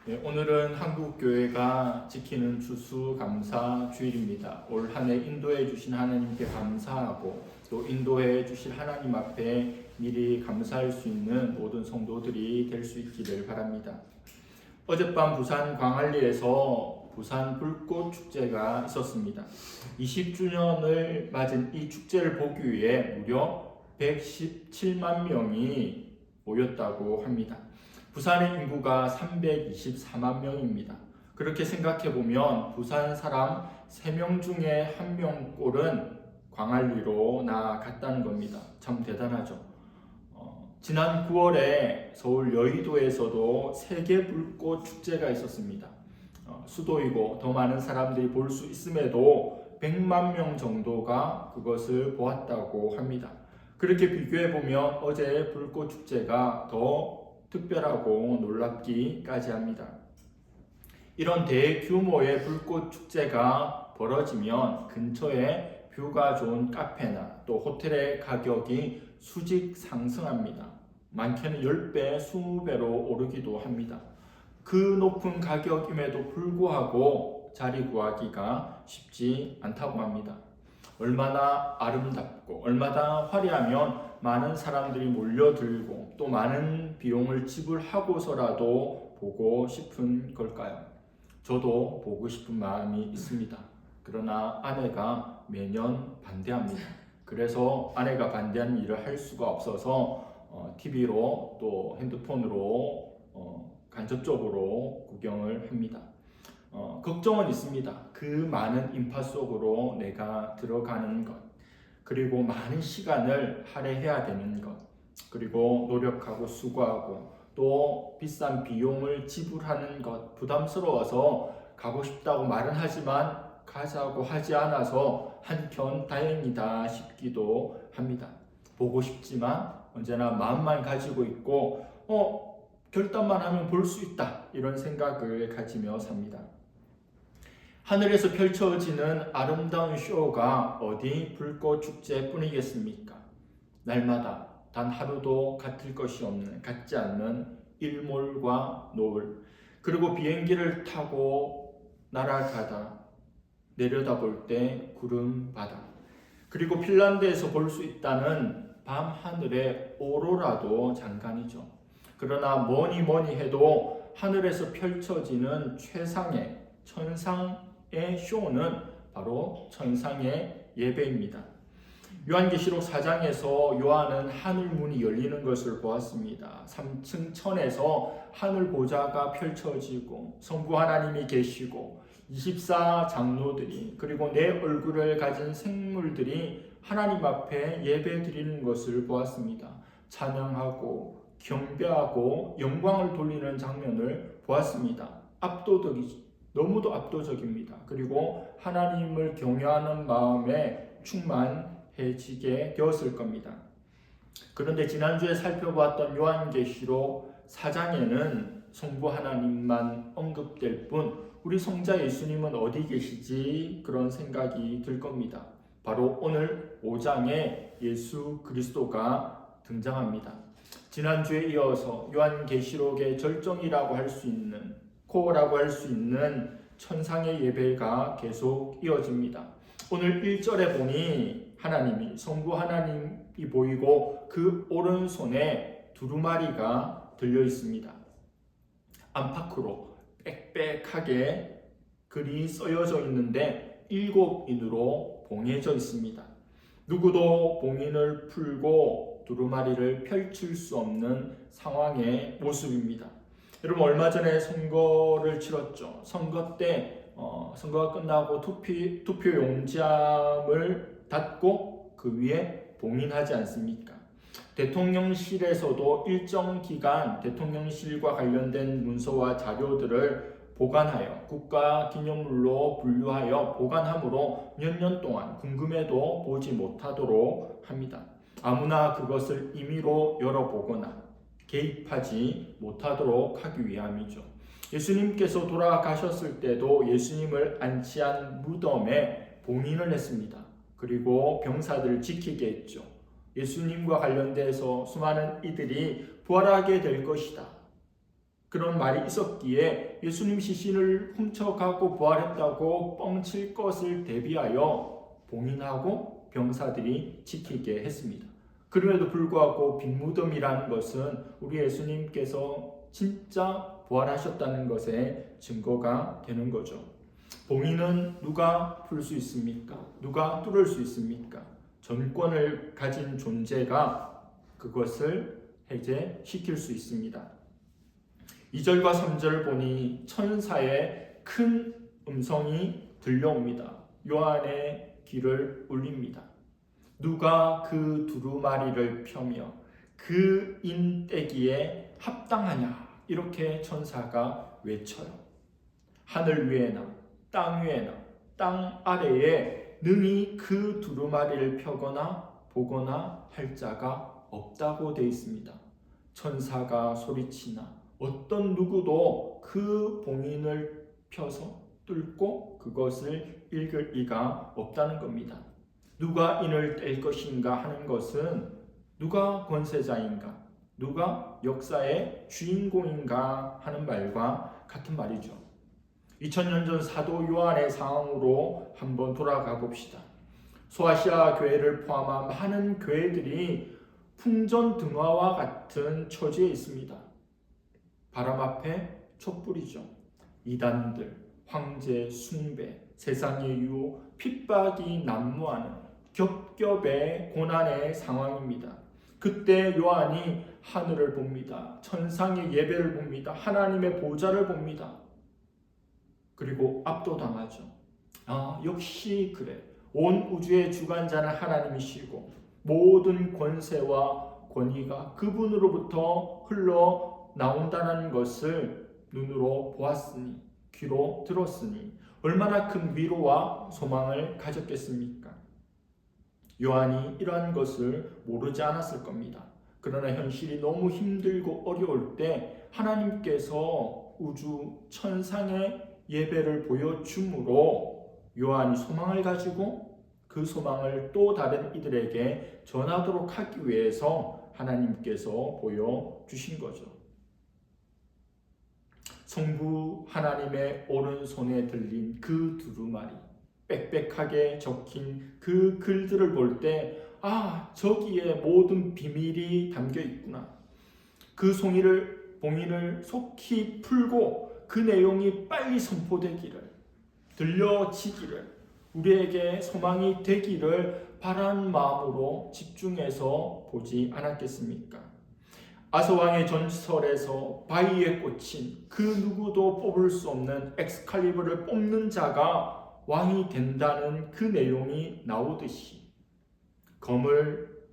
네, 오늘은 한국교회가 지키는 추수감사 주일입니다. 올 한 해 인도해 주신 하나님께 감사하고 또 인도해 주실 하나님 앞에 미리 감사할 수 있는 모든 성도들이 될 수 있기를 바랍니다. 어젯밤 부산 광안리에서 부산 불꽃 축제가 있었습니다. 20주년을 맞은 이 축제를 보기 위해 무려 117만 명이 모였다고 합니다. 부산의 인구가 324만 명입니다. 그렇게 생각해보면 부산 사람 3명 중에 1명꼴은 광안리로 나갔다는 겁니다. 참 대단하죠. 지난 9월에 서울 여의도에서도 세계 불꽃 축제가 있었습니다. 수도이고 더 많은 사람들이 볼 수 있음에도 100만 명 정도가 그것을 보았다고 합니다. 그렇게 비교해보면 어제의 불꽃 축제가 더 특별하고 놀랍기까지 합니다. 이런 대규모의 불꽃 축제가 벌어지면 근처에 뷰가 좋은 카페나 또 호텔의 가격이 수직 상승합니다. 많게는 10배, 20배로 오르기도 합니다. 그 높은 가격임에도 불구하고 자리 구하기가 쉽지 않다고 합니다. 얼마나 아름답고 얼마나 화려하면 많은 사람들이 몰려들고 또 많은 비용을 지불하고서라도 보고 싶은 걸까요? 저도 보고 싶은 마음이 있습니다. 그러나 아내가 매년 반대합니다. 그래서 아내가 반대하는 일을 할 수가 없어서 TV로 또 핸드폰으로 간접적으로 구경을 합니다. 걱정은 있습니다. 그 많은 인파 속으로 내가 들어가는 것, 그리고 많은 시간을 할애해야 되는 것, 그리고 노력하고 수고하고 또 비싼 비용을 지불하는 것, 부담스러워서 가고 싶다고 말은 하지만 가자고 하지 않아서 한편 다행이다 싶기도 합니다. 보고 싶지만 언제나 마음만 가지고 있고 결단만 하면 볼 수 있다 이런 생각을 가지며 삽니다. 하늘에서 펼쳐지는 아름다운 쇼가 어디 불꽃 축제뿐이겠습니까? 날마다 단 하루도 같을 것이 없는, 같지 않는 일몰과 노을, 그리고 비행기를 타고 날아가다 내려다볼 때 구름 바다, 그리고 핀란드에서 볼 수 있다는 밤 하늘의 오로라도 장관이죠. 그러나 뭐니 해도 하늘에서 펼쳐지는 최상의 천상의 쇼는 바로 천상의 예배입니다. 요한계시록 4장에서 요한은 하늘 문이 열리는 것을 보았습니다. 3층 천에서 하늘 보좌가 펼쳐지고 성부 하나님이 계시고 24장로들이 그리고 내 얼굴을 가진 생물들이 하나님 앞에 예배 드리는 것을 보았습니다. 찬양하고 경배하고 영광을 돌리는 장면을 보았습니다. 너무도 압도적입니다. 그리고 하나님을 경외하는 마음에 충만해지게 되었을 겁니다. 그런데 지난주에 살펴보았던 요한계시록 4장에는 성부 하나님만 언급될 뿐 우리 성자 예수님은 어디 계시지? 그런 생각이 들 겁니다. 바로 오늘 5장에 예수 그리스도가 등장합니다. 지난주에 이어서 요한계시록의 절정이라고 할 수 있는, 코어라고 할 수 있는 천상의 예배가 계속 이어집니다. 오늘 1절에 보니 하나님이, 성부 하나님이 보이고 그 오른손에 두루마리가 들려 있습니다. 안팎으로 빽빽하게 글이 써여져 있는데 7인으로 봉해져 있습니다. 누구도 봉인을 풀고 두루마리를 펼칠 수 없는 상황의 모습입니다. 여러분 얼마 전에 선거를 치렀죠. 선거 때 선거가 끝나고 투표 용지함을 닫고 그 위에 봉인하지 않습니까? 대통령실에서도 일정 기간 대통령실과 관련된 문서와 자료들을 보관하여 국가기념물로 분류하여 보관함으로 몇 년 동안 궁금해도 보지 못하도록 합니다. 아무나 그것을 임의로 열어보거나 개입하지 못하도록 하기 위함이죠. 예수님께서 돌아가셨을 때도 예수님을 안치한 무덤에 봉인을 했습니다. 그리고 병사들을 지키게 했죠. 예수님과 관련돼서 수많은 이들이 부활하게 될 것이다. 그런 말이 있었기에 예수님 시신을 훔쳐가고 부활했다고 뻥칠 것을 대비하여 봉인하고 병사들이 지키게 했습니다. 그럼에도 불구하고 빈무덤이라는 것은 우리 예수님께서 진짜 부활하셨다는 것에 증거가 되는 거죠. 봉인은 누가 풀 수 있습니까? 누가 뚫을 수 있습니까? 전권을 가진 존재가 그것을 해제시킬 수 있습니다. 2절과 3절 보니 천사의 큰 음성이 들려옵니다. 요한의 귀를 울립니다. 누가 그 두루마리를 펴며 그 인떼기에 합당하냐? 이렇게 천사가 외쳐요. 하늘 위에나 땅 위에나 땅 아래에 능히 그 두루마리를 펴거나 보거나 할 자가 없다고 되어 있습니다. 천사가 소리치나 어떤 누구도 그 봉인을 펴서 뚫고 그것을 읽을 이가 없다는 겁니다. 누가 인을 뗄 것인가 하는 것은 누가 권세자인가, 누가 역사의 주인공인가 하는 말과 같은 말이죠. 2000년 전 사도 요한의 상황으로 한번 돌아가 봅시다. 소아시아 교회를 포함한 많은 교회들이 풍전등화와 같은 처지에 있습니다. 바람 앞에 촛불이죠. 이단들, 황제 숭배, 세상의 유혹, 핍박이 난무하는 겹겹의 고난의 상황입니다. 그때 요한이 하늘을 봅니다. 천상의 예배를 봅니다. 하나님의 보좌를 봅니다. 그리고 압도당하죠. 역시 그래. 온 우주의 주관자는 하나님이시고 모든 권세와 권위가 그분으로부터 흘러나온다는 것을 눈으로 보았으니 귀로 들었으니 얼마나 큰 위로와 소망을 가졌겠습니까? 요한이 이러한 것을 모르지 않았을 겁니다. 그러나 현실이 너무 힘들고 어려울 때 하나님께서 우주 천상의 예배를 보여줌으로 요한이 소망을 가지고 그 소망을 또 다른 이들에게 전하도록 하기 위해서 하나님께서 보여주신 거죠. 성부 하나님의 오른손에 들린 그 두루마리, 빽빽하게 적힌 그 글들을 볼 때 저기에 모든 비밀이 담겨 있구나. 그 봉인을 속히 풀고 그 내용이 빨리 선포되기를, 들려지기를, 우리에게 소망이 되기를 바라는 마음으로 집중해서 보지 않았겠습니까? 아서왕의 전설에서 바위에 꽂힌 그 누구도 뽑을 수 없는 엑스칼리버를 뽑는 자가 왕이 된다는 그 내용이 나오듯이 검을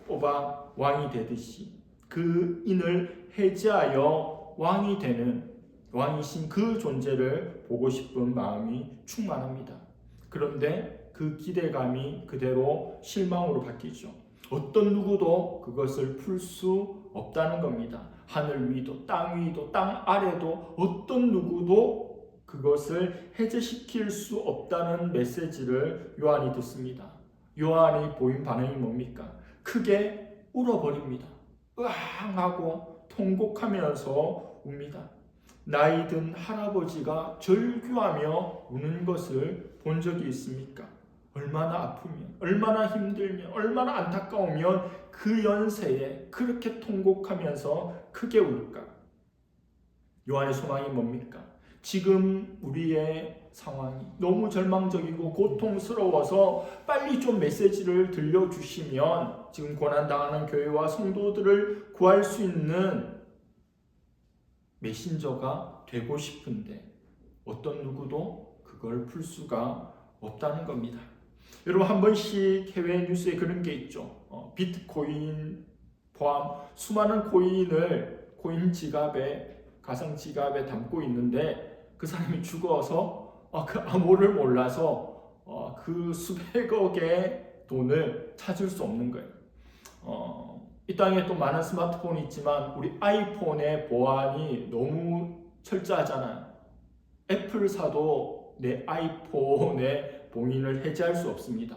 뽑아 왕이 되듯이 그 인을 해제하여 왕이 되는 왕이신 그 존재를 보고 싶은 마음이 충만합니다. 그런데 그 기대감이 그대로 실망으로 바뀌죠. 어떤 누구도 그것을 풀 수 없다는 겁니다. 하늘 위도 땅 위도 땅 아래도 어떤 누구도 그것을 해제시킬 수 없다는 메시지를 요한이 듣습니다. 요한이 보인 반응이 뭡니까? 크게 울어버립니다. 으앙 하고 통곡하면서 웁니다. 나이 든 할아버지가 절규하며 우는 것을 본 적이 있습니까? 얼마나 아프면, 얼마나 힘들면, 얼마나 안타까우면 그 연세에 그렇게 통곡하면서 크게 울까? 요한의 소망이 뭡니까? 지금 우리의 상황이 너무 절망적이고 고통스러워서 빨리 좀 메시지를 들려주시면 지금 고난당하는 교회와 성도들을 구할 수 있는 메신저가 되고 싶은데 어떤 누구도 그걸 풀 수가 없다는 겁니다. 여러분 한 번씩 해외 뉴스에 그런 게 있죠. 비트코인 포함 수많은 코인을 코인 지갑에 가상 지갑에 담고 있는데 그 사람이 죽어서 그 암호를 몰라서 그 수백억의 돈을 찾을 수 없는 거예요. 이 땅에 또 많은 스마트폰이 있지만 우리 아이폰의 보안이 너무 철저하잖아요. 애플사도 내 아이폰의 봉인을 해제할 수 없습니다.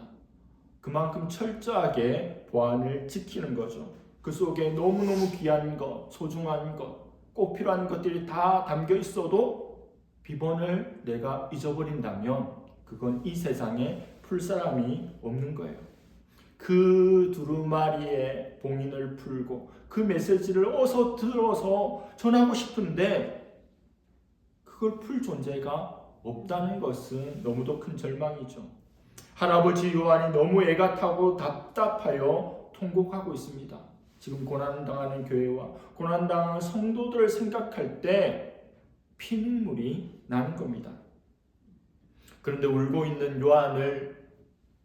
그만큼 철저하게 보안을 지키는 거죠. 그 속에 너무너무 귀한 것, 소중한 것, 꼭 필요한 것들이 다 담겨 있어도 비번을 내가 잊어버린다면 그건 이 세상에 풀 사람이 없는 거예요. 그 두루마리의 봉인을 풀고 그 메시지를 어서 들어서 전하고 싶은데 그걸 풀 존재가 없다는 것은 너무도 큰 절망이죠. 할아버지 요한이 너무 애가 타고 답답하여 통곡하고 있습니다. 지금 고난당하는 교회와 고난당하는 성도들을 생각할 때 피눈물이 나는 겁니다. 그런데 울고 있는 요한을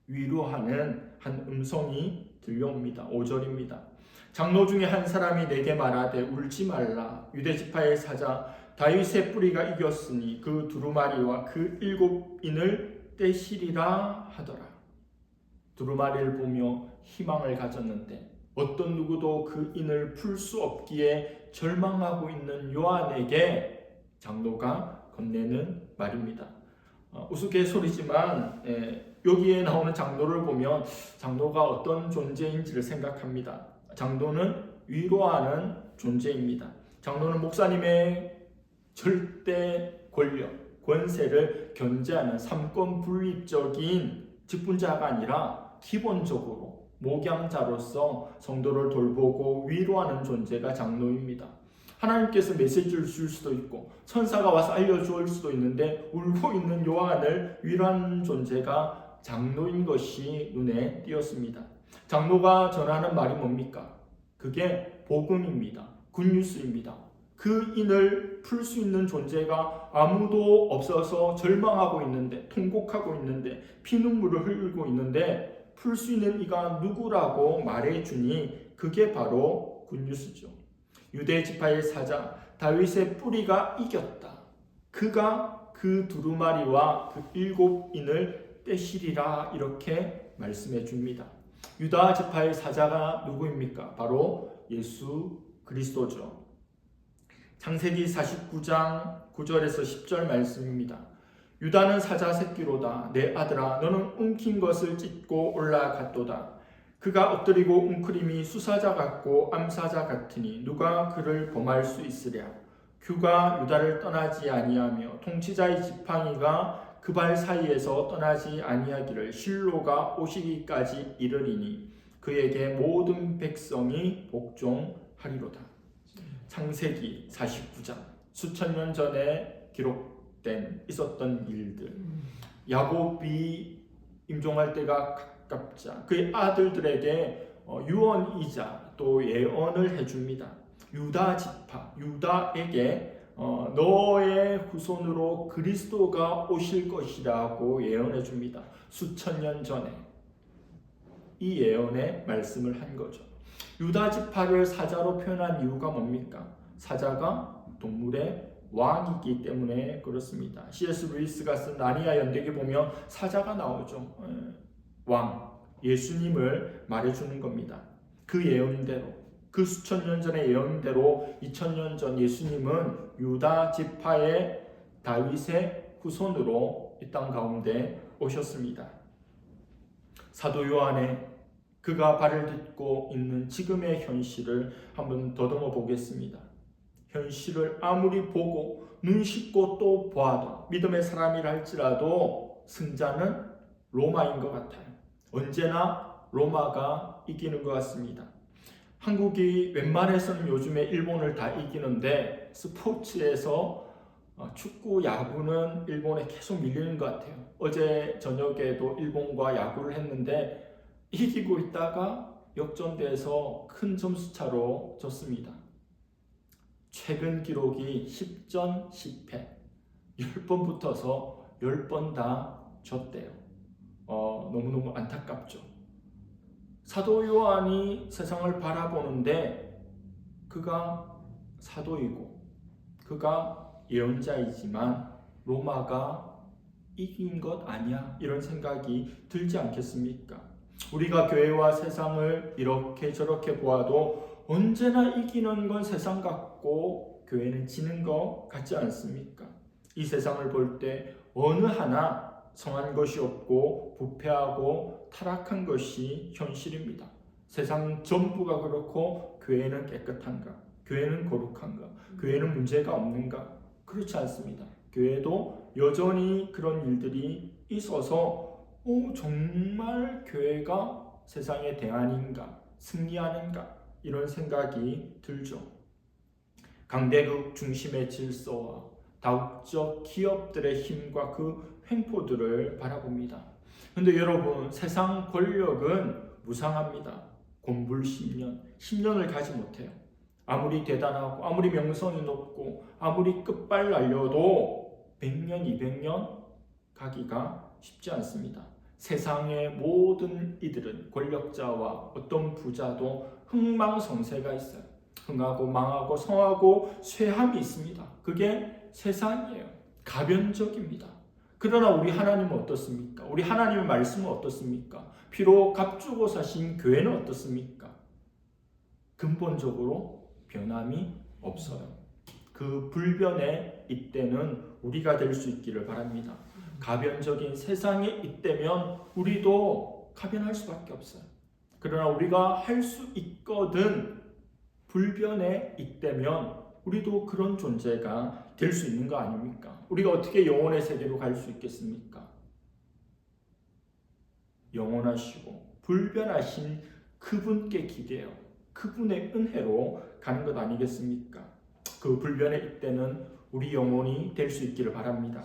위로하는 한 음성이 들려옵니다. 5절입니다. 장로 중에 한 사람이 내게 말하되 울지 말라. 유대지파의 사자 다윗의 뿌리가 이겼으니 그 두루마리와 그 7인을 떼시리라 하더라. 두루마리를 보며 희망을 가졌는데 어떤 누구도 그 인을 풀 수 없기에 절망하고 있는 요한에게 장로가 건네는 말입니다. 우스갯소리지만 여기에 나오는 장로를 보면 장로가 어떤 존재인지를 생각합니다. 장로는 위로하는 존재입니다. 장로는 목사님의 절대 권력, 권세를 견제하는 삼권분립적인 직분자가 아니라 기본적으로 목양자로서 성도를 돌보고 위로하는 존재가 장로입니다. 하나님께서 메시지를 줄 수도 있고 천사가 와서 알려줄 수도 있는데 울고 있는 요한을 위로하는 존재가 장로인 것이 눈에 띄었습니다. 장로가 전하는 말이 뭡니까? 그게 복음입니다. 굿뉴스입니다. 그 인을 풀 수 있는 존재가 아무도 없어서 절망하고 있는데, 통곡하고 있는데, 피눈물을 흘리고 있는데 풀 수 있는 이가 누구라고 말해주니 그게 바로 굿뉴스죠. 유대 지파의 사자 다윗의 뿌리가 이겼다. 그가 그 두루마리와 그 7인을 떼시리라 이렇게 말씀해 줍니다. 유다 지파의 사자가 누구입니까? 바로 예수 그리스도죠. 창세기 49장 9절에서 10절 말씀입니다. 유다는 사자 새끼로다. 내 아들아 너는 움킨 것을 찢고 올라갔도다. 그가 엎드리고 웅크림이 수사자 같고 암사자 같으니 누가 그를 범할 수 있으랴. 규가 유다를 떠나지 아니하며 통치자의 지팡이가 그 발 사이에서 떠나지 아니하기를 실로가 오시기까지 이르리니 그에게 모든 백성이 복종하리로다. 창세기 49장 수천 년 전에 기록된 있었던 일들. 야곱이 임종할 때가 가깝자 그의 아들들에게 유언이자 또 예언을 해줍니다. 유다 지파, 유다에게 너의 후손으로 그리스도가 오실 것이라고 예언해 줍니다. 수천 년 전에 이 예언의 말씀을 한 거죠. 유다 지파를 사자로 표현한 이유가 뭡니까? 사자가 동물의 왕이기 때문에 그렇습니다. C.S. 루이스가 쓴 나니아 연대기 보면 사자가 나오죠. 왕, 예수님을 말해주는 겁니다. 그 예언대로, 그 수천 년 전의 예언대로 2000년 전 예수님은 유다 지파의 다윗의 후손으로 이 땅 가운데 오셨습니다. 사도 요한의 그가 발을 딛고 있는 지금의 현실을 한번 더듬어 보겠습니다. 현실을 아무리 보고 눈 씻고 또 보아도 믿음의 사람이라 할지라도 승자는 로마인 것 같아요. 언제나 로마가 이기는 것 같습니다. 한국이 웬만해서는 요즘에 일본을 다 이기는데 스포츠에서 축구, 야구는 일본에 계속 밀리는 것 같아요. 어제 저녁에도 일본과 야구를 했는데 이기고 있다가 역전돼서 큰 점수차로 졌습니다. 최근 기록이 10전 10패 10번 붙어서 10번 다 졌대요. 너무너무 안타깝죠. 사도 요한이 세상을 바라보는데 그가 사도이고 그가 예언자이지만 로마가 이긴 것 아니야 이런 생각이 들지 않겠습니까? 우리가 교회와 세상을 이렇게 저렇게 보아도 언제나 이기는 건 세상 같고 교회는 지는 것 같지 않습니까? 이 세상을 볼 때 어느 하나 성한 것이 없고 부패하고 타락한 것이 현실입니다. 세상 전부가 그렇고 교회는 깨끗한가? 교회는 거룩한가? 교회는 문제가 없는가? 그렇지 않습니다. 교회도 여전히 그런 일들이 있어서 정말 교회가 세상의 대안인가? 승리하는가? 이런 생각이 들죠. 강대국 중심의 질서와 다국적 기업들의 힘과 그 횡포들을 바라봅니다. 그런데 여러분, 세상 권력은 무상합니다. 곤불 10년을 가지 못해요. 아무리 대단하고 아무리 명성이 높고 아무리 끝발 날려도 100년, 200년 가기가 쉽지 않습니다. 세상의 모든 이들은, 권력자와 어떤 부자도 흥망성쇠가 있어요. 흥하고 망하고 성하고 쇠함이 있습니다. 그게 세상이에요. 가변적입니다. 그러나 우리 하나님은 어떻습니까? 우리 하나님의 말씀은 어떻습니까? 비록 값주고 사신 교회는 어떻습니까? 근본적으로 변함이 없어요. 그 불변의 이때는 우리가 될 수 있기를 바랍니다. 가변적인 세상에 이때면 우리도 가변할 수밖에 없어요. 그러나 우리가 할 수 있거든, 불변의 이때면 우리도 그런 존재가 될 수 있는 거 아닙니까? 우리가 어떻게 영혼의 세계로 갈 수 있겠습니까? 영원하시고 불변하신 그분께 기대어 그분의 은혜로 가는 것 아니겠습니까? 그 불변의 이때는 우리 영혼이 될 수 있기를 바랍니다.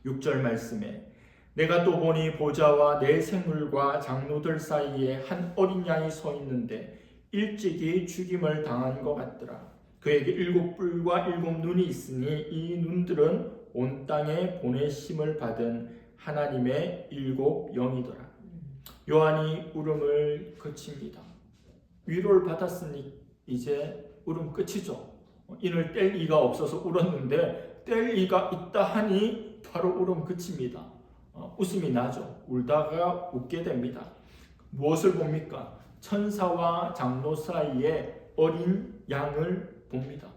6절 말씀에 내가 또 보니 보좌와 내 생물과 장로들 사이에 한 어린 양이 서 있는데 일찍이 죽임을 당한 것 같더라. 그에게 7뿔과 7눈이 있으니 이 눈들은 온 땅에 보내심을 받은 하나님의 7 영이더라. 요한이 울음을 그칩니다. 위로를 받았으니 이제 울음 끝이죠. 이를 뗄 이가 없어서 울었는데 뗄 이가 있다 하니 바로 울음 그칩니다. 웃음이 나죠. 울다가 웃게 됩니다. 무엇을 봅니까? 천사와 장로 사이에 어린 양을 봅니다.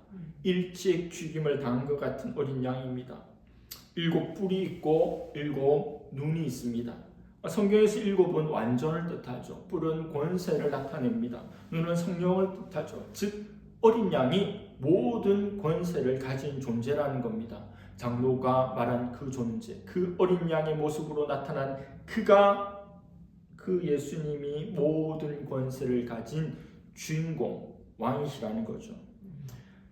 일찍 죽임을 당한 것 같은 어린 양입니다. 7뿔이 있고 7눈이 있습니다. 성경에서 7은 완전을 뜻하죠. 뿔은 권세를 나타냅니다. 눈은 성령을 뜻하죠. 즉 어린 양이 모든 권세를 가진 존재라는 겁니다. 장로가 말한 그 존재, 그 어린 양의 모습으로 나타난 그가, 그 예수님이 모든 권세를 가진 주인공, 왕이시라는 거죠.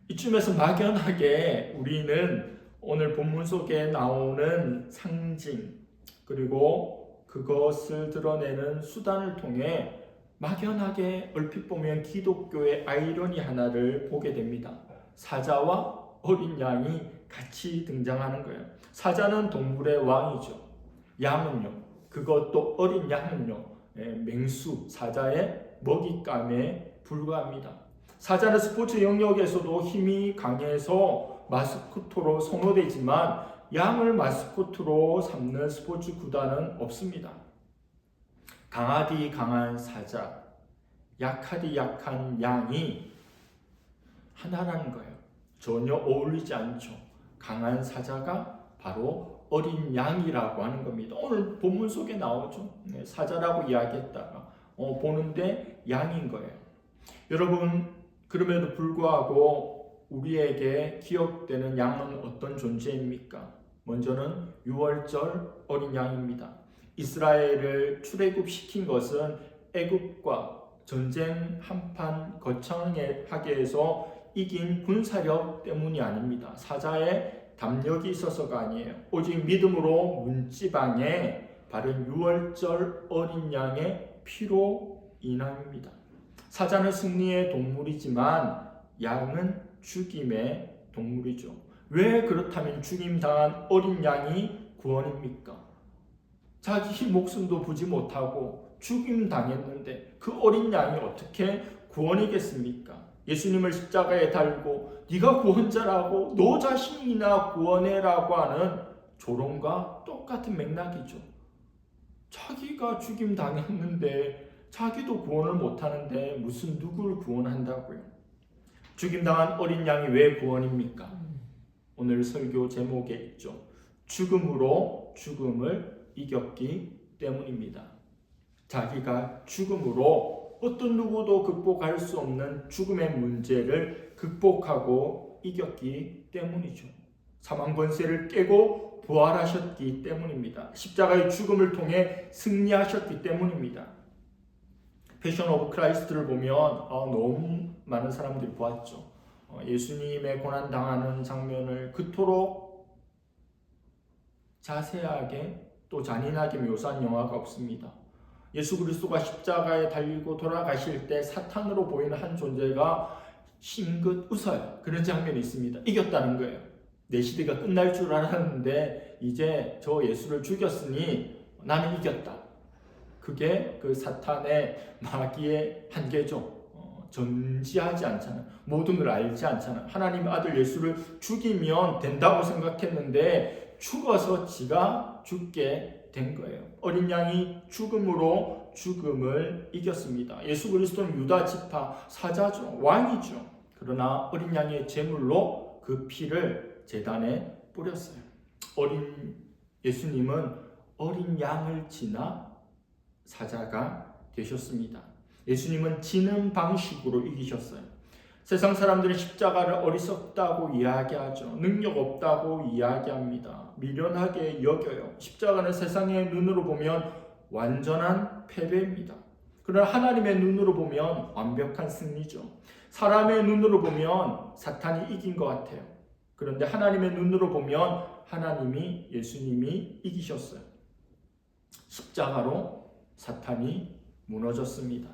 이쯤에서 막연하게 우리는 오늘 본문 속에 나오는 상징, 그리고 그것을 드러내는 수단을 통해 막연하게 얼핏 보면 기독교의 아이러니 하나를 보게 됩니다. 사자와 어린 양이 같이 등장하는 거예요. 사자는 동물의 왕이죠. 양은요, 그것도 어린 양은요, 맹수, 사자의 먹잇감에 불과합니다. 사자는 스포츠 영역에서도 힘이 강해서 마스코트로 선호되지만 양을 마스코트로 삼는 스포츠 구단은 없습니다. 강하디 강한 사자, 약하디 약한 양이 하나라는 거예요. 전혀 어울리지 않죠. 강한 사자가 바로 어린 양이라고 하는 겁니다. 오늘 본문 속에 나오죠. 사자라고 이야기했다가 보는데 양인 거예요. 여러분, 그럼에도 불구하고 우리에게 기억되는 양은 어떤 존재입니까? 먼저는 유월절 어린 양입니다. 이스라엘을 출애굽시킨 것은 애굽과 전쟁 한판 거창하게 해서 이긴 군사력 때문이 아닙니다. 사자의 담력이 있어서가 아니에요. 오직 믿음으로 문지방에 바른 유월절 어린 양의 피로 인함입니다. 사자는 승리의 동물이지만 양은 죽임의 동물이죠. 왜 그렇다면 죽임당한 어린 양이 구원입니까? 자기 목숨도 부지 못하고 죽임당했는데 그 어린 양이 어떻게 구원이겠습니까? 예수님을 십자가에 달고 네가 구원자라고 너 자신이나 구원해라고 하는 조롱과 똑같은 맥락이죠. 자기가 죽임당했는데 자기도 구원을 못하는데 무슨 누구를 구원한다고요? 죽임당한 어린 양이 왜 구원입니까? 오늘 설교 제목에 있죠. 죽음으로 죽음을 이겼기 때문입니다. 자기가 죽음으로 어떤 누구도 극복할 수 없는 죽음의 문제를 극복하고 이겼기 때문이죠. 사망 권세를 깨고 부활하셨기 때문입니다. 십자가의 죽음을 통해 승리하셨기 때문입니다. 패션 오브 크라이스트를 보면 너무 많은 사람들이 보았죠. 예수님의 고난 당하는 장면을 그토록 자세하게 또 잔인하게 묘사한 영화가 없습니다. 예수 그리스도가 십자가에 달리고 돌아가실 때 사탄으로 보이는 한 존재가 싱긋 웃어요. 그런 장면이 있습니다. 이겼다는 거예요. 내 시대가 끝날 줄 알았는데 이제 저 예수를 죽였으니 나는 이겼다. 그게 그 사탄의 마귀의 한계죠. 전지하지 않잖아요. 모든 걸 알지 않잖아요. 하나님의 아들 예수를 죽이면 된다고 생각했는데 죽어서 지가 죽게 된 거예요. 어린 양이 죽음으로 죽음을 이겼습니다. 예수 그리스도는 유다 지파 사자죠. 왕이죠. 그러나 어린 양의 제물로 그 피를 제단에 뿌렸어요. 예수님은 어린 양을 지나 사자가 되셨습니다. 예수님은 지는 방식으로 이기셨어요. 세상 사람들은 십자가를 어리석다고 이야기하죠. 능력 없다고 이야기합니다. 미련하게 여겨요. 십자가는 세상의 눈으로 보면 완전한 패배입니다. 그러나 하나님의 눈으로 보면 완벽한 승리죠. 사람의 눈으로 보면 사탄이 이긴 것 같아요. 그런데 하나님의 눈으로 보면 예수님이 이기셨어요. 십자가로 사탄이 무너졌습니다.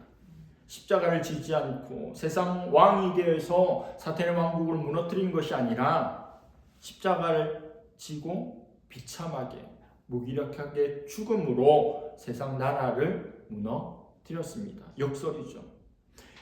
십자가를 지지 않고 세상 왕이 되어서 사탄의 왕국을 무너뜨린 것이 아니라 십자가를 지고 비참하게 무기력하게 죽음으로 세상 나라를 무너뜨렸습니다. 역설이죠.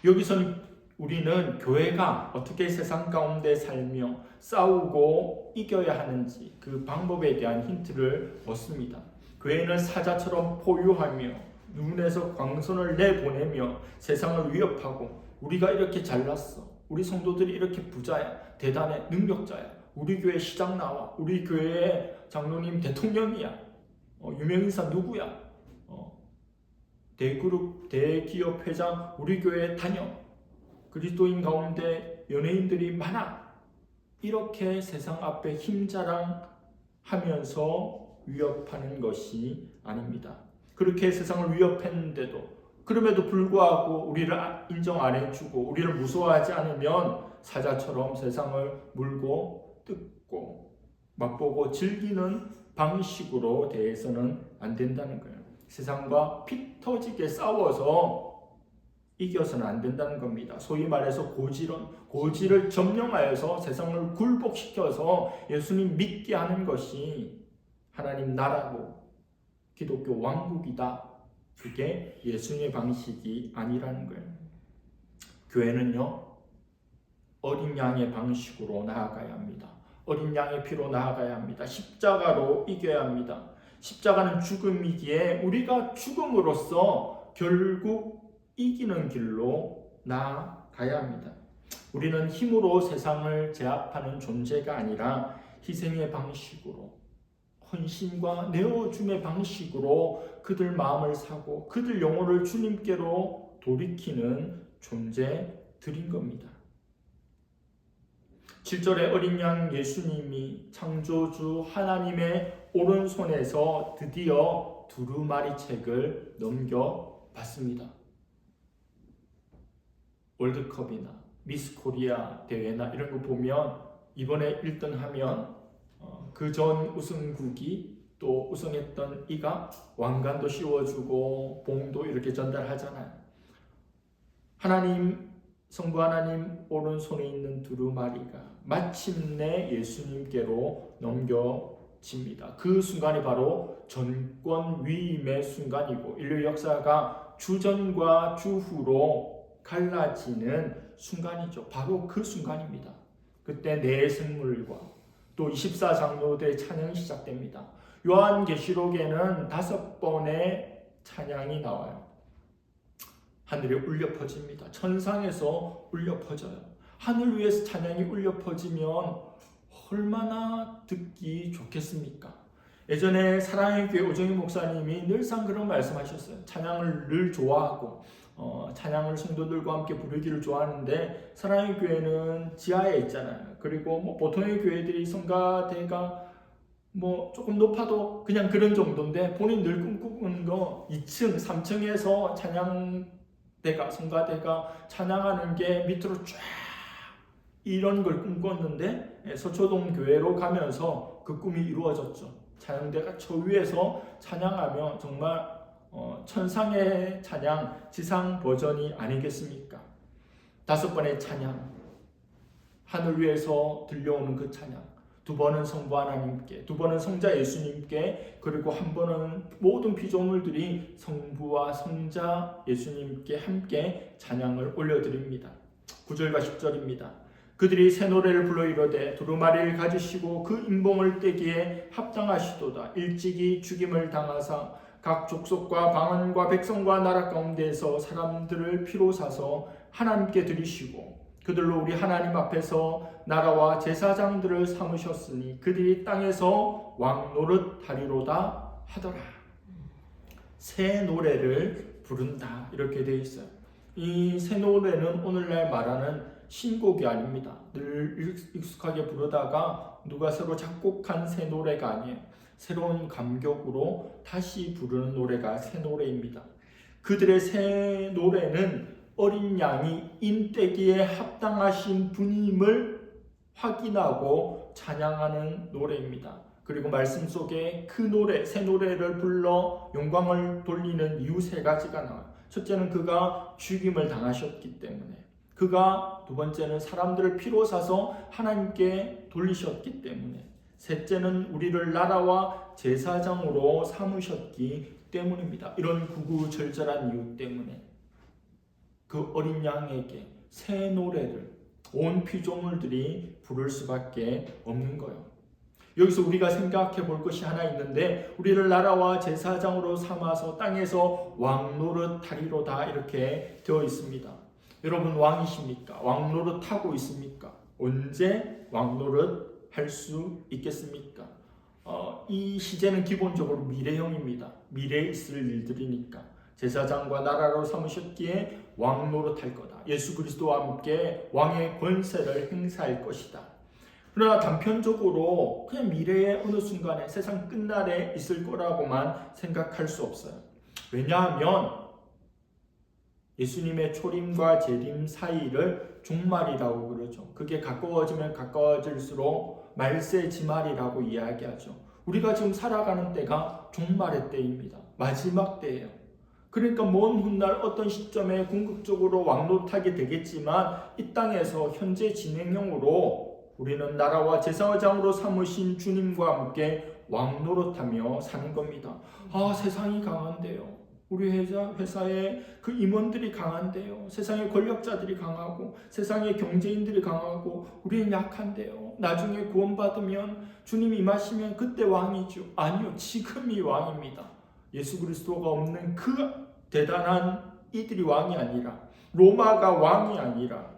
여기서는 우리는 교회가 어떻게 세상 가운데 살며 싸우고 이겨야 하는지 그 방법에 대한 힌트를 얻습니다. 교회는 사자처럼 포효하며 눈에서 광선을 내보내며 세상을 위협하고 우리가 이렇게 잘났어. 우리 성도들이 이렇게 부자야. 대단해. 능력자야. 우리 교회 시장 나와. 우리 교회의 장로님 대통령이야. 유명인사 누구야. 대그룹, 대기업 회장 우리 교회에 다녀. 그리스도인 가운데 연예인들이 많아. 이렇게 세상 앞에 힘자랑하면서 위협하는 것이 아닙니다. 그렇게 세상을 위협했는데도 그럼에도 불구하고 우리를 인정 안 해주고 우리를 무서워하지 않으면 사자처럼 세상을 물고 뜯고 맛보고 즐기는 방식으로 대해서는 안 된다는 거예요. 세상과 피 터지게 싸워서 이겨서는 안 된다는 겁니다. 소위 말해서 고지를 점령하여서 세상을 굴복시켜서 예수님 믿게 하는 것이 하나님 나라고 기독교 왕국이다. 그게 예수님의 방식이 아니라는 거예요. 교회는요, 어린 양의 방식으로 나아가야 합니다. 어린 양의 피로 나아가야 합니다. 십자가로 이겨야 합니다. 십자가는 죽음이기에 우리가 죽음으로써 결국 이기는 길로 나아가야 합니다. 우리는 힘으로 세상을 제압하는 존재가 아니라 희생의 방식으로 헌신과 내어줌의 방식으로 그들 마음을 사고 그들 영혼을 주님께로 돌이키는 존재들인 겁니다. 7절에 어린 양 예수님이 창조주 하나님의 오른손에서 드디어 두루마리 책을 넘겨받습니다. 월드컵이나 미스 코리아 대회나 이런 거 보면 이번에 1등 하면 그 전 우승국이 또 우승했던 이가 왕관도 씌워주고 봉도 이렇게 전달하잖아요. 성부 하나님 오른손에 있는 두루마리가 마침내 예수님께로 넘겨집니다. 그 순간이 바로 전권 위임의 순간이고 인류 역사가 주전과 주후로 갈라지는 순간이죠. 바로 그 순간입니다. 그때 내 생물과 또 24장로들의 찬양이 시작됩니다. 요한계시록에는 5번의 찬양이 나와요. 하늘에 울려 퍼집니다. 천상에서 울려 퍼져요. 하늘 위에서 찬양이 울려 퍼지면 얼마나 듣기 좋겠습니까? 예전에 사랑의 교회 오정희 목사님이 늘상 그런 말씀하셨어요. 찬양을 늘 좋아하고 찬양을 성도들과 함께 부르기를 좋아하는데 사랑의 교회는 지하에 있잖아요. 그리고 뭐 보통의 교회들이 성가대가 뭐 조금 높아도 그냥 그런 정도인데 본인 늘 꿈꾸는 거 2층, 3층에서 찬양대가 성가대가 찬양하는 게 밑으로 쫙 이런 걸 꿈꿨는데 서초동 교회로 가면서 그 꿈이 이루어졌죠. 찬양대가 저 위에서 찬양하며 정말 천상의 찬양, 지상 버전이 아니겠습니까? 5번의 찬양, 하늘 위에서 들려오는 그 찬양, 2번은 성부 하나님께, 2번은 성자 예수님께, 그리고 1번은 모든 피조물들이 성부와 성자 예수님께 함께 찬양을 올려드립니다. 9절과 10절입니다. 그들이 새 노래를 불러 이르되 두루마리를 가지시고 그 인봉을 떼기에 합당하시도다. 일찍이 죽임을 당하사 각 족속과 방언과 백성과 나라 가운데에서 사람들을 피로 사서 하나님께 드리시고 그들로 우리 하나님 앞에서 나라와 제사장들을 삼으셨으니 그들이 땅에서 왕 노릇하리로다 하더라. 새 노래를 부른다 이렇게 되어 있어요. 이 새 노래는 오늘날 말하는 신곡이 아닙니다. 늘 익숙하게 부르다가 누가 새로 작곡한 새 노래가 아니에요. 새로운 감격으로 다시 부르는 노래가 새 노래입니다. 그들의 새 노래는 어린 양이 인떼기에 합당하신 분임을 확인하고 찬양하는 노래입니다. 그리고 말씀 속에 그 노래, 새 노래를 불러 영광을 돌리는 이유 3가지가 나와요. 첫째는 그가 죽임을 당하셨기 때문에, 그가 2번째는 사람들을 피로 사서 하나님께 돌리셨기 때문에, 셋째는 우리를 나라와 제사장으로 삼으셨기 때문입니다. 이런 구구절절한 이유 때문에 그 어린 양에게 새 노래를 온 피조물들이 부를 수밖에 없는 거예요. 여기서 우리가 생각해 볼 것이 하나 있는데, 우리를 나라와 제사장으로 삼아서 땅에서 왕노릇하리로다 이렇게 되어 있습니다. 여러분 왕이십니까? 왕노릇하고 있습니까? 언제 왕노릇 할 수 있겠습니까? 이 시제는 기본적으로 미래형입니다. 미래에 있을 일들이니까. 제사장과 나라로 삼으셨기에 왕노릇할 거다. 예수 그리스도와 함께 왕의 권세를 행사할 것이다. 그러나 단편적으로 그냥 미래의 어느 순간에 세상 끝날에 있을 거라고만 생각할 수 없어요. 왜냐하면 예수님의 초림과 재림 사이를 종말이라고 그러죠. 그게 가까워지면 가까워질수록 말세지말이라고 이야기하죠. 우리가 지금 살아가는 때가 종말의 때입니다. 마지막 때예요. 그러니까 먼 훗날 어떤 시점에 궁극적으로 왕노릇하게 되겠지만 이 땅에서 현재 진행형으로 우리는 나라와 제사장으로 삼으신 주님과 함께 왕노릇하며 사는 겁니다. 세상이 강한데요. 우리 회사에 그 임원들이 강한데요. 세상의 권력자들이 강하고 세상의 경제인들이 강하고 우리는 약한데요. 나중에 구원받으면 주님 임하시면 그때 왕이죠. 아니요. 지금이 왕입니다. 예수 그리스도가 없는 그 대단한 이들이 왕이 아니라, 로마가 왕이 아니라,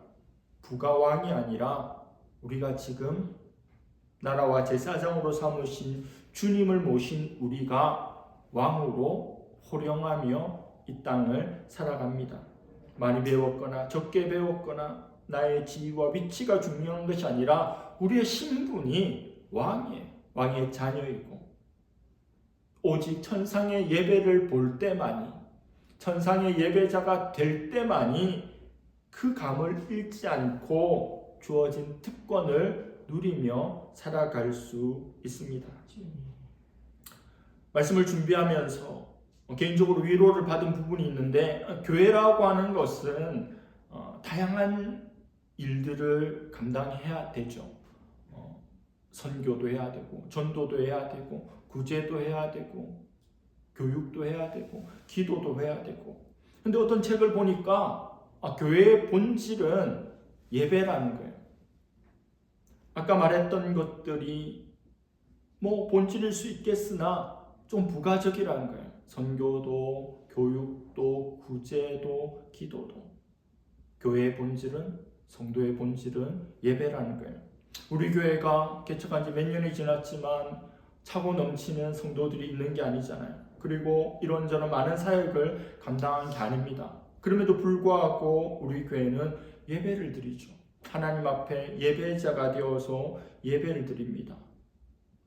부가 왕이 아니라 우리가 지금 나라와 제사장으로 삼으신 주님을 모신 우리가 왕으로 호령하며 이 땅을 살아갑니다. 많이 배웠거나 적게 배웠거나 나의 지위와 위치가 중요한 것이 아니라 우리의 신분이 왕이에요. 왕의 자녀이고 오직 천상의 예배를 볼 때만이, 천상의 예배자가 될 때만이 그 감을 잃지 않고 주어진 특권을 누리며 살아갈 수 있습니다. 말씀을 준비하면서 개인적으로 위로를 받은 부분이 있는데, 교회라고 하는 것은 다양한 일들을 감당해야 되죠. 선교도 해야 되고, 전도도 해야 되고, 구제도 해야 되고, 교육도 해야 되고, 기도도 해야 되고. 근데 어떤 책을 보니까 교회의 본질은 예배라는 거예요. 아까 말했던 것들이 뭐 본질일 수 있겠으나 좀 부가적이라는 거예요. 선교도, 교육도, 구제도, 기도도. 교회의 본질은, 성도의 본질은 예배라는 거예요. 우리 교회가 개척한 지 몇 년이 지났지만 차고 넘치는 성도들이 있는 게 아니잖아요. 그리고 이런저런 많은 사역을 감당한 게 아닙니다. 그럼에도 불구하고 우리 교회는 예배를 드리죠. 하나님 앞에 예배자가 되어서 예배를 드립니다.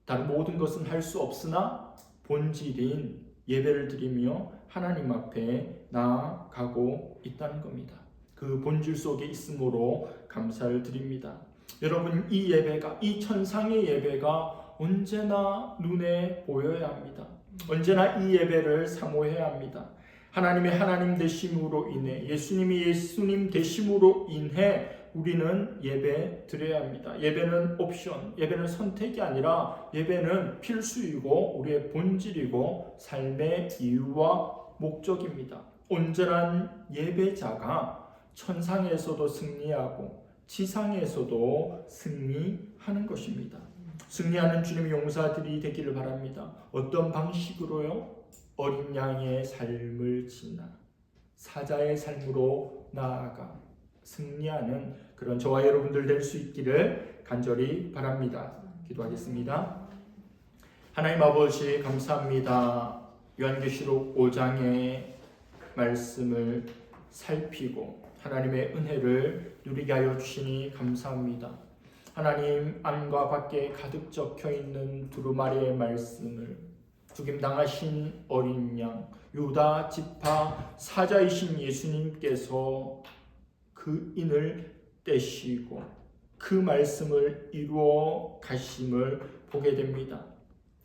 다른 모든 것은 할 수 없으나 본질인 예배를 드리며 하나님 앞에 나아가고 있다는 겁니다. 그 본질 속에 있으므로 감사를 드립니다. 여러분, 이 예배가, 이 천상의 예배가 언제나 눈에 보여야 합니다. 언제나 이 예배를 사모해야 합니다. 하나님의 하나님 되심으로 인해, 예수님이 예수님 되심으로 인해 우리는 예배 드려야 합니다. 예배는 옵션, 예배는 선택이 아니라 예배는 필수이고 우리의 본질이고 삶의 이유와 목적입니다. 온전한 예배자가 천상에서도 승리하고 지상에서도 승리하는 것입니다. 승리하는 주님의 용사들이 되기를 바랍니다. 어떤 방식으로요? 어린 양의 삶을 지나 사자의 삶으로 나아가 승리하는 그런 저와 여러분들 될 수 있기를 간절히 바랍니다. 기도하겠습니다. 하나님 아버지, 감사합니다. 요한계시록 5장의 말씀을 살피고 하나님의 은혜를 누리게 하여 주시니 감사합니다. 하나님, 안과 밖에 가득 적혀 있는 두루마리의 말씀을 죽임당하신 어린 양, 유다 지파 사자이신 예수님께서 그 인을 떼시고 그 말씀을 이루어 가심을 보게 됩니다.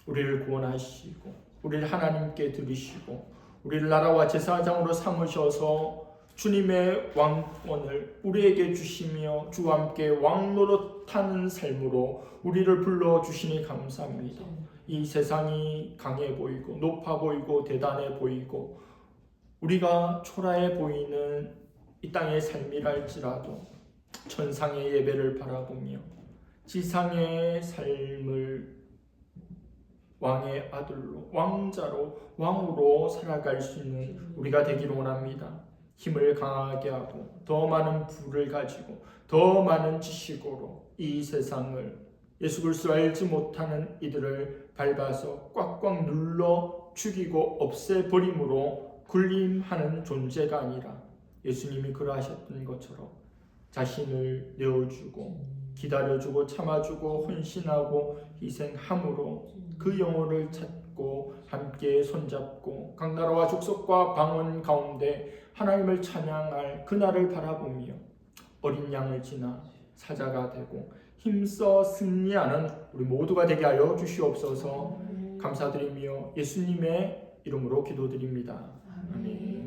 우리를 구원하시고 우리를 하나님께 드리시고 우리를 나라와 제사장으로 삼으셔서 주님의 왕권을 우리에게 주시며 주와 함께 왕노릇하는 삶으로 우리를 불러주시니 감사합니다. 이 세상이 강해 보이고 높아 보이고 대단해 보이고 우리가 초라해 보이는 이 땅의 삶이랄지라도 천상의 예배를 바라보며 지상의 삶을 왕의 아들로 왕자로 왕으로 살아갈 수 있는 우리가 되기를 원합니다. 힘을 강하게 하고 더 많은 부를 가지고 더 많은 지식으로 이 세상을 예수 그리스도를 알지 못하는 이들을 밟아서 꽉꽉 눌러 죽이고 없애버림으로 군림하는 존재가 아니라 예수님이 그러하셨던 것처럼 자신을 내어주고 기다려주고 참아주고 헌신하고 희생함으로 그 영혼을 찾고 함께 손잡고 각 나라와 족속과 방언 가운데 하나님을 찬양할 그날을 바라보며 어린 양을 지나 사자가 되고 힘써 승리하는 우리 모두가 되게 하여 주시옵소서. 감사드리며 예수님의 이름으로 기도드립니다. 아멘.